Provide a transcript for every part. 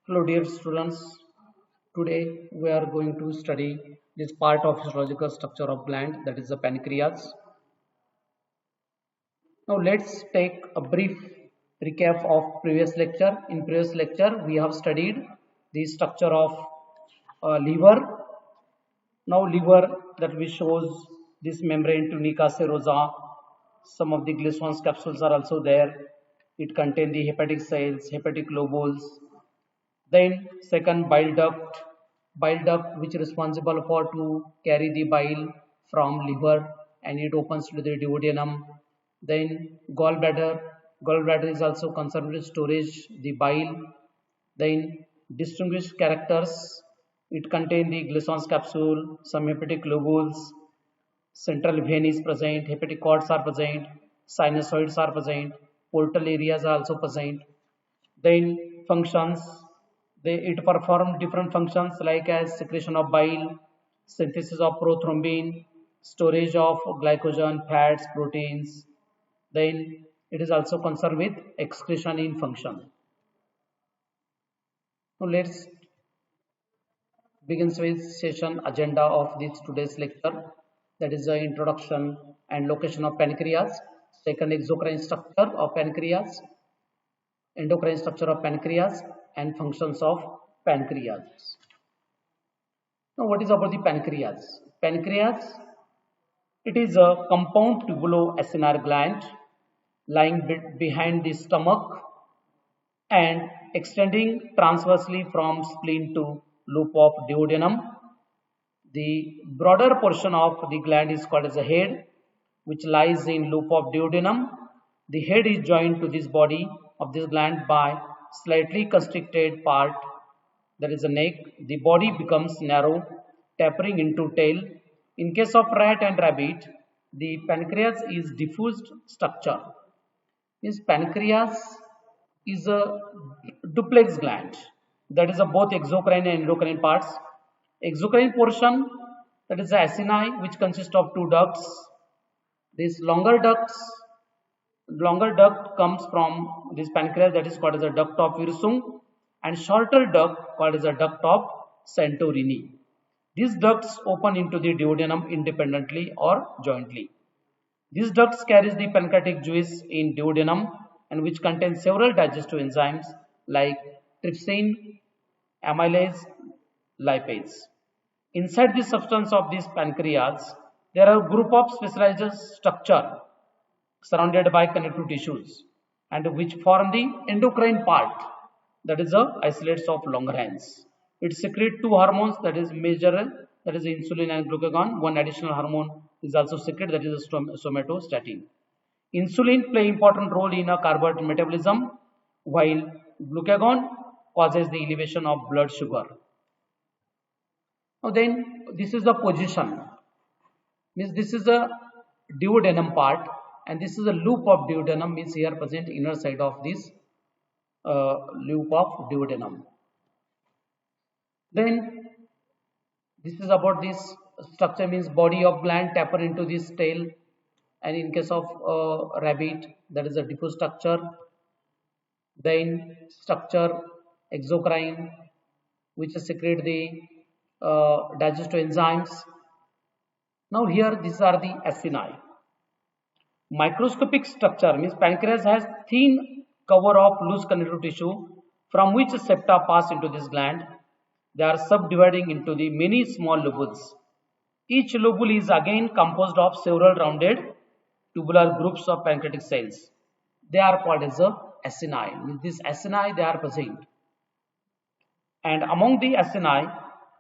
Hello dear students, today we are going to study this part of physiological structure of gland, that is the pancreas. Now let's take a brief recap of previous lecture. In previous lecture we have studied the structure of liver. Now liver that we shows this membrane tunica serosa. Some of the Glison's capsules are also there. It contains the hepatic cells, hepatic lobules. Then second, bile duct which is responsible for to carry the bile from liver and it opens to the duodenum. Then gallbladder is also concerned with storage the bile. Then distinguished characters, it contains the Glison's capsule, some hepatic lobules, central vein is present, hepatic cords are present, sinusoids are present, portal areas are also present. Then functions, it perform different functions like as secretion of bile, synthesis of prothrombin, storage of glycogen, fats, proteins. Then it is also concerned with excretion in function. Now let's begin with session agenda of this today's lecture. That is the introduction and location of pancreas. Second, exocrine structure of pancreas, endocrine structure of pancreas, and functions of pancreas. Now, what is about the pancreas? Pancreas, it is a compound tubuloacinar gland lying behind the stomach and extending transversely from spleen to loop of duodenum. The broader portion of the gland is called as a head, which lies in loop of duodenum. The head is joined to this body of this gland by slightly constricted part, that is the neck. The body becomes narrow, tapering into tail. In case of rat and rabbit, the pancreas is diffused structure. Means pancreas is a duplex gland, that is a both exocrine and endocrine parts. Exocrine portion, that is the acini, which consists of two ducts. This longer duct comes from this pancreas, that is called as a duct of Wirsung, and shorter duct called as a duct of Santorini. These ducts open into the duodenum independently or jointly. These ducts carries the pancreatic juice in duodenum and which contains several digestive enzymes like trypsin, amylase, lipase. Inside the substance of this pancreas, there are a group of specialized structure surrounded by connective tissues and which form the endocrine part, that is the isolates of Langerhans. It secretes two hormones, that is major, that is insulin and glucagon. One additional hormone is also secreted, that is somatostatin. Insulin play important role in a carbohydrate metabolism, while glucagon causes the elevation of blood sugar. Now then, this is the position. Means this is a duodenum part, and this is a loop of duodenum. Means here present inner side of this loop of duodenum. Then this is about this structure, means body of gland taper into this tail, and in case of rabbit, that is a diffuse structure. Then structure exocrine, which secrete the digestive enzymes. Now here these are the acini. Microscopic structure, means pancreas has thin cover of loose connective tissue from which septa pass into this gland. They are subdividing into the many small lobules. Each lobule is again composed of several rounded tubular groups of pancreatic cells. They are called as the acini. With this acini, they are present. And among the acini,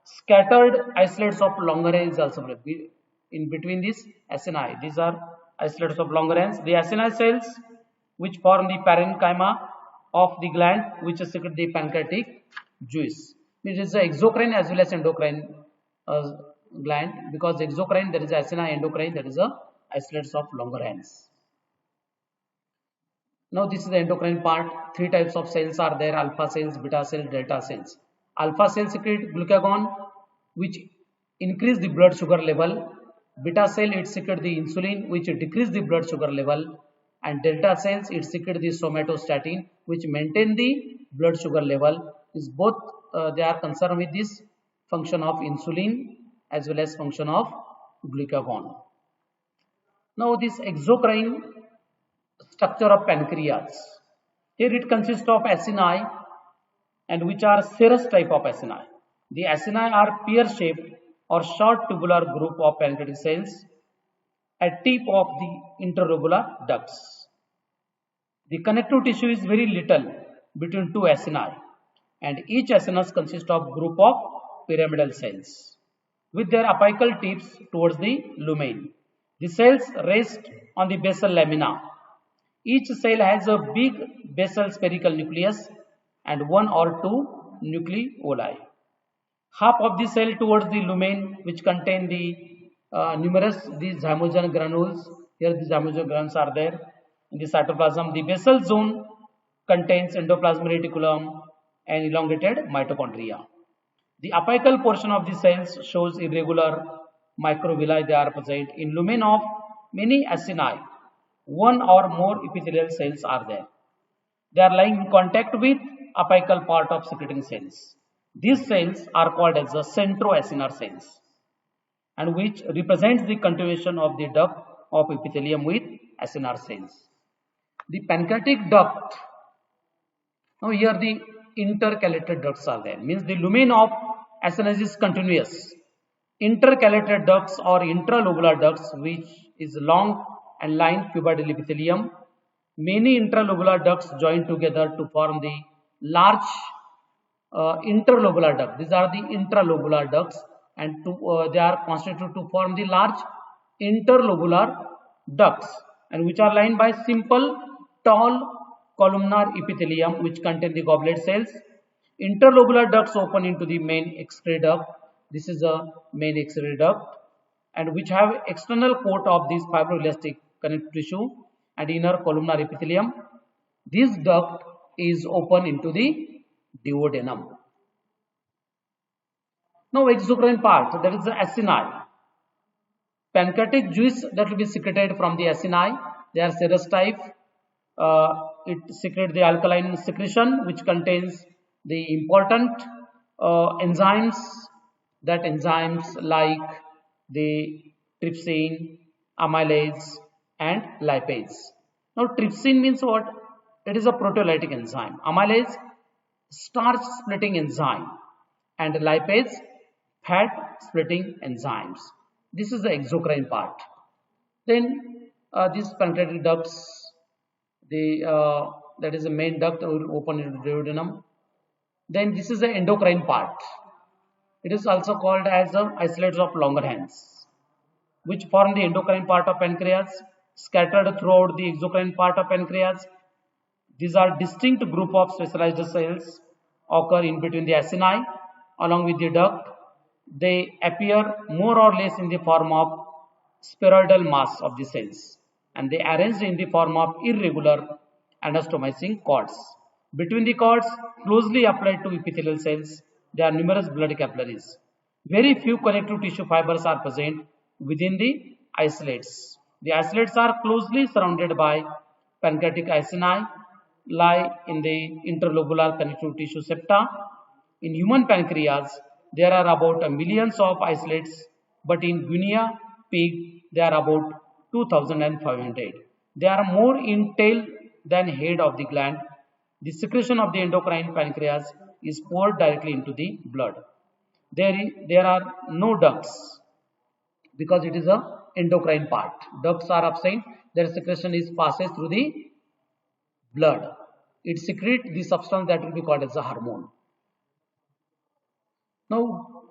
scattered isolates of Langerhans is also present. In between these acini, these are isolates of Langerhans. The acini cells which form the parenchyma of the gland which secrete the pancreatic juice. It is the exocrine as well as endocrine gland, because exocrine there is acini, endocrine there is a isolates of Langerhans. Now this is the endocrine part. Three types of cells are there: alpha cells, beta cells, delta cells. Alpha cells secrete glucagon, which increase the blood sugar level. Beta cell, it secrete the insulin, which decrease the blood sugar level, and delta cells, it secrete the somatostatin, which maintain the blood sugar level. is both they are concerned with this function of insulin as well as function of glucagon. Now this exocrine structure of pancreas. Here it consists of acini and which are serous type of acini. The acini are pear-shaped or short tubular group of pancreatic cells at tip of the interlobular ducts. The connective tissue is very little between two acini, and each acinus consists of group of pyramidal cells with their apical tips towards the lumen. The cells rest on the basal lamina. Each cell has a big basal spherical nucleus and one or two nucleoli. Half of the cell towards the lumen, which contain the numerous these zymogen granules. Here the zymogen granules are there in the cytoplasm. The basal zone contains endoplasmic reticulum and elongated mitochondria. The apical portion of the cells shows irregular microvilli. They are present in lumen of many acini. One or more epithelial cells are there. They are lying in contact with apical part of secreting cells. These cells are called as the centroacinar cells, and which represents the continuation of the duct of epithelium with acinar cells. The pancreatic duct. Now here the intercalated ducts are there. Means the lumen of acinus is continuous. Intercalated ducts or intralobular ducts, which is long and lined cuboidal epithelium. Many intralobular ducts join together to form the large interlobular duct. These are the intralobular ducts, and they are constituted to form the large interlobular ducts, and which are lined by simple tall columnar epithelium which contain the goblet cells. Interlobular ducts open into the main excretory duct. This is a main excretory duct, and which have external coat of this fibroelastic connective tissue and inner columnar epithelium. This duct is open into the duodenum. Now exocrine part, that is the acini. Pancreatic juice that will be secreted from the acini. They are serous type. It secretes the alkaline secretion which contains the important enzymes. That enzymes like the trypsin, amylase and lipase. Now trypsin means what? It is a proteolytic enzyme. Amylase, starch splitting enzyme, and lipase, fat splitting enzymes. This is the exocrine part. Then these pancreatic ducts, that is the main duct will open into the duodenum. Then this is the endocrine part. It is also called as the isolates of Langerhans, which form the endocrine part of pancreas, scattered throughout the exocrine part of pancreas. These are distinct group of specialized cells occur in between the acini along with the duct. They appear more or less in the form of spheroidal mass of the cells, and they arranged in the form of irregular anastomosing cords. Between the cords, closely applied to epithelial cells, there are numerous blood capillaries. Very few connective tissue fibers are present within the isolates. The isolates are closely surrounded by pancreatic acini, lie in the interlobular connective tissue septa. In human pancreas, there are about millions of isolates, but in guinea pig, there are about 2,500. They are more in tail than head of the gland. The secretion of the endocrine pancreas is poured directly into the blood. There are no ducts because it is a endocrine part. Ducts are absent. Their secretion is passes through the blood. It secretes the substance that will be called as a hormone. Now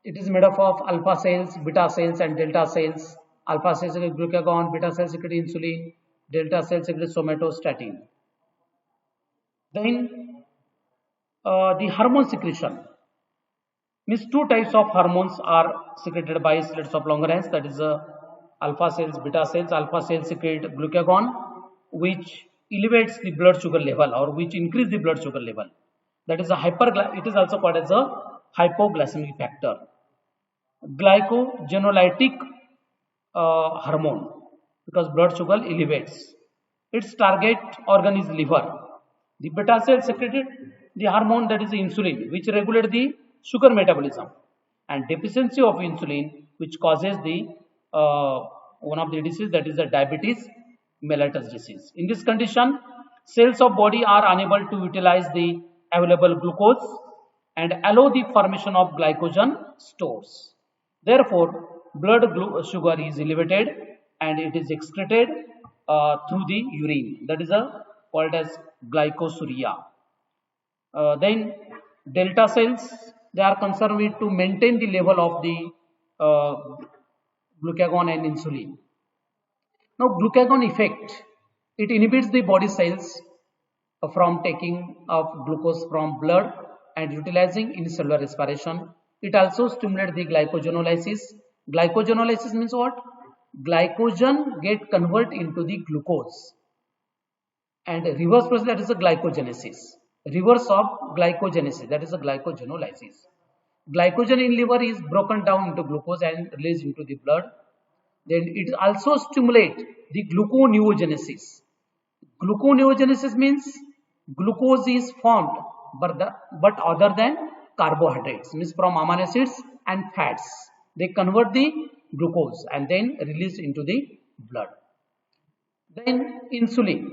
it is made up of alpha cells, beta cells and delta cells. Alpha cells secrete glucagon, beta cells secrete insulin, delta cells secrete somatostatin. Then the hormone secretion means two types of hormones are secreted by slits of Langerhans, that is alpha cells, beta cells. Alpha cells secrete glucagon, which elevates the blood sugar level or which increase the blood sugar level. That is it is also called as a hypoglycemic factor. Glycogenolytic hormone, because blood sugar elevates. Its target organ is liver. The beta cell secreted the hormone that is insulin, which regulates the sugar metabolism, and deficiency of insulin, which causes the one of the disease, that is the diabetes mellitus disease. In this condition, cells of body are unable to utilize the available glucose and allow the formation of glycogen stores. Therefore, blood sugar is elevated and it is excreted through the urine. That is called as glycosuria. Then delta cells, they are concerned with to maintain the level of the glucagon and insulin. Now, glucagon effect, it inhibits the body cells from taking of glucose from blood and utilizing in cellular respiration. It also stimulates the glycogenolysis. Glycogenolysis means what? Glycogen get converted into the glucose, and reverse process, that is a glycogenesis. Reverse of glycogenesis, that is a glycogenolysis. Glycogen in liver is broken down into glucose and released into the blood. Then it also stimulates the gluconeogenesis. Gluconeogenesis means glucose is formed but other than carbohydrates, means from amino acids and fats. They convert the glucose and then release into the blood. Then insulin.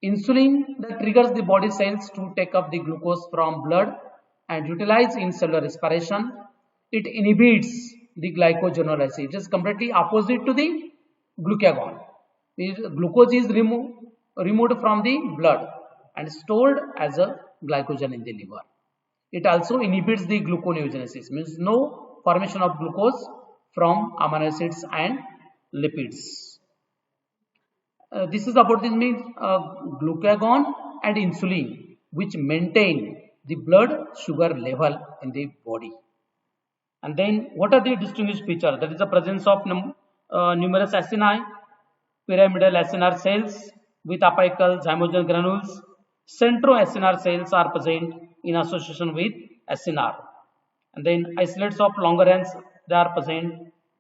Insulin that triggers the body cells to take up the glucose from blood and utilize in cellular respiration. It inhibits the glycogenolysis. It is completely opposite to the glucagon. Glucose is removed from the blood and stored as a glycogen in the liver. It also inhibits the gluconeogenesis, means no formation of glucose from amino acids and lipids. This is about this means glucagon and insulin, which maintain the blood sugar level in the body. And then what are the distinguished features? That is the presence of numerous acini, pyramidal acinar cells with apical zymogen granules. Centroacinar cells are present in association with acinar. And then isolates of Langerhans, they are present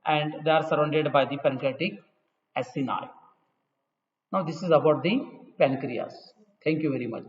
and they are surrounded by the pancreatic acini. Now this is about the pancreas. Thank you very much.